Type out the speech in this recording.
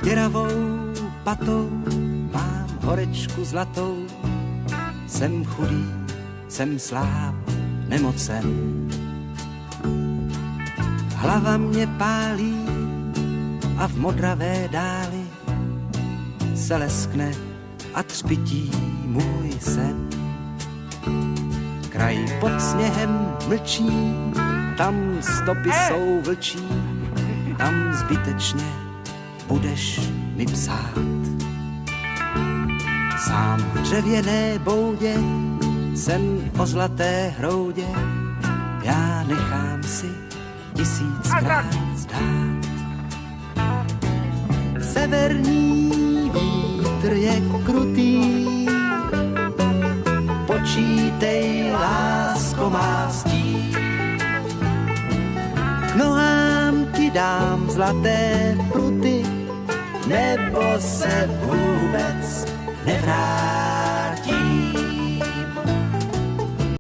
děravou patou mám horečku zlatou. Jsem chudý, jsem sláb, nemocen. Hlava mě pálí a v modravé dáli se leskne a třpití můj sen. Kraj pod sněhem mlčí, tam stopy jsou vlčí, tam zbytečně budeš mi psát. Sám v dřevěné boudě, sen o zlaté hroudě, já nechám si 1000krát zdát. Severní vítr je krutý, počítej, lásko má stín. K nohám ti dám zlaté pruty, nebo se vůbec nevrátí.